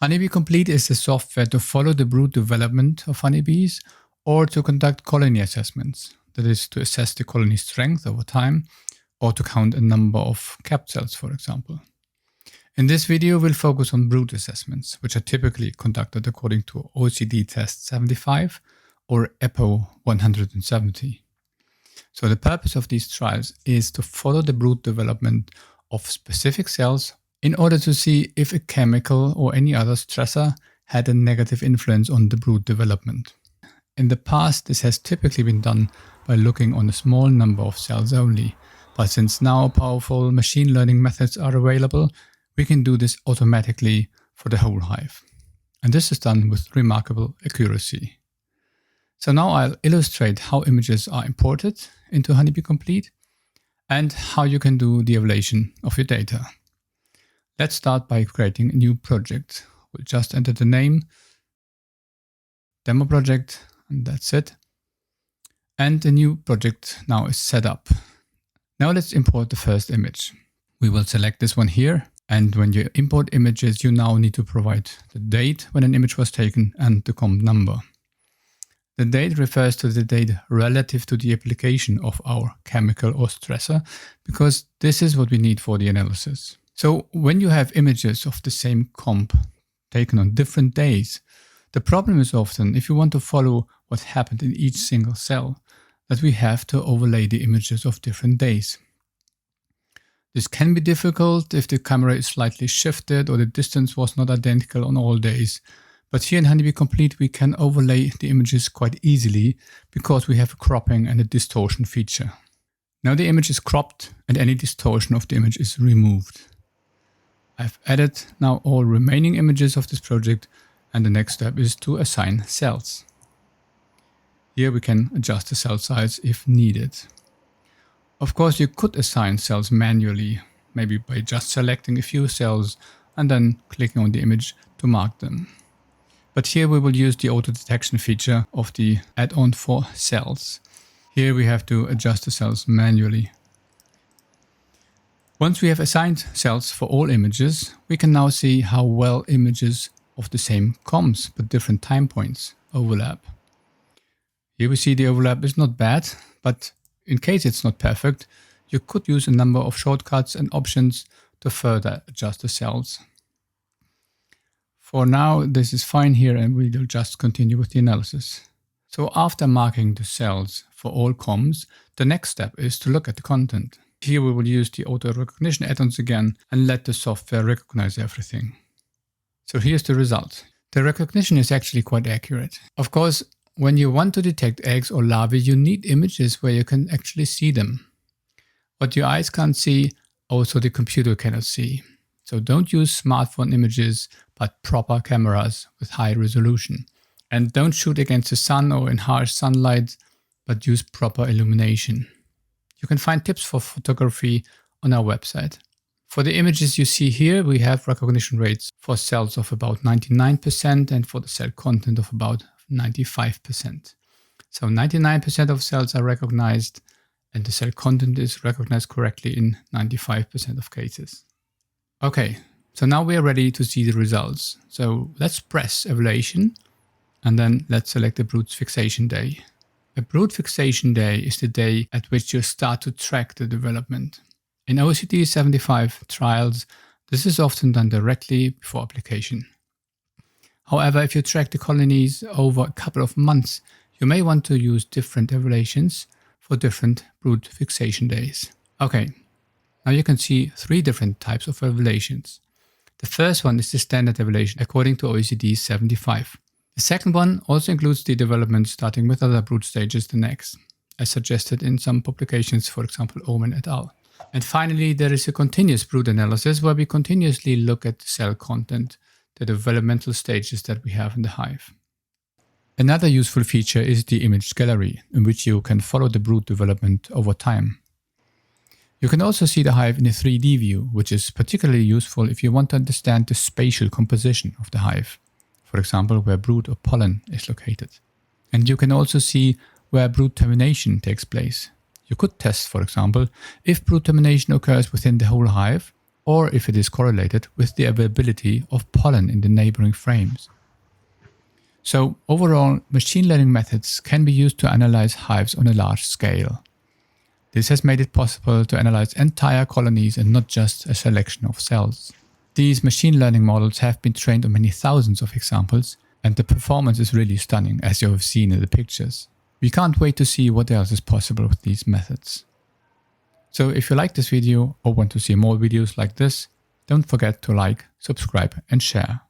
HoneybeeComplete is the software to follow the brood development of honeybees or to conduct colony assessments, that is, to assess the colony strength over time or to count a number of capped cells, for example. In this video, we'll focus on brood assessments, which are typically conducted according to OECD Test 75 or EPPO 170. So the purpose of these trials is to follow the brood development of specific cells in order to see if a chemical or any other stressor had a negative influence on the brood development. In the past, this has typically been done by looking on a small number of cells only, but since now powerful machine learning methods are available, we can do this automatically for the whole hive. And this is done with remarkable accuracy. So now I'll illustrate how images are imported into HoneybeeComplete and how you can do the evaluation of your data. Let's start by creating a new project. We'll just enter the name, demo project, and that's it. And the new project now is set up. Now let's import the first image. We will select this one here. And when you import images, you now need to provide the date when an image was taken and the comp number. The date refers to the date relative to the application of our chemical or stressor, because this is what we need for the analysis. So when you have images of the same comp taken on different days, the problem is often, if you want to follow what happened in each single cell, that we have to overlay the images of different days. This can be difficult if the camera is slightly shifted or the distance was not identical on all days. But here in HoneybeeComplete, we can overlay the images quite easily because we have a cropping and a distortion feature. Now the image is cropped and any distortion of the image is removed. I've added now all remaining images of this project, and the next step is to assign cells. Here we can adjust the cell size if needed. Of course, you could assign cells manually, maybe by just selecting a few cells and then clicking on the image to mark them. But here we will use the auto detection feature of the add-on for cells. Here we have to adjust the cells manually. Once we have assigned cells for all images, we can now see how well images of the same comps but different time points overlap. Here we see the overlap is not bad, but in case it's not perfect, you could use a number of shortcuts and options to further adjust the cells. For now, this is fine here and we will just continue with the analysis. So after marking the cells for all comps, the next step is to look at the content. Here we will use the auto recognition add-ons again and let the software recognize everything. So here's the result. The recognition is actually quite accurate. Of course, when you want to detect eggs or larvae, you need images where you can actually see them. What your eyes can't see, also the computer cannot see. So don't use smartphone images, but proper cameras with high resolution. And don't shoot against the sun or in harsh sunlight, but use proper illumination. You can find tips for photography on our website. For the images you see here, we have recognition rates for cells of about 99% and for the cell content of about 95%. So 99% of cells are recognized and the cell content is recognized correctly in 95% of cases. Okay, so now we are ready to see the results. So let's press evaluation and then let's select the brood fixation day. A brood fixation day is the day at which you start to track the development. In OECD 75 trials, this is often done directly before application. However, if you track the colonies over a couple of months, you may want to use different evaluations for different brood fixation days. Okay, now you can see three different types of evaluations. The first one is the standard evaluation according to OECD 75. The second one also includes the development starting with other brood stages than eggs, as suggested in some publications, for example, Omen et al. And finally, there is a continuous brood analysis where we continuously look at the cell content, the developmental stages that we have in the hive. Another useful feature is the image gallery, in which you can follow the brood development over time. You can also see the hive in a 3D view, which is particularly useful if you want to understand the spatial composition of the hive. For example, where brood or pollen is located. And you can also see where brood termination takes place. You could test, for example, if brood termination occurs within the whole hive or if it is correlated with the availability of pollen in the neighboring frames. So overall, machine learning methods can be used to analyze hives on a large scale. This has made it possible to analyze entire colonies and not just a selection of cells. These machine learning models have been trained on many thousands of examples, and the performance is really stunning, as you have seen in the pictures. We can't wait to see what else is possible with these methods. So if you like this video or want to see more videos like this, don't forget to like, subscribe and share.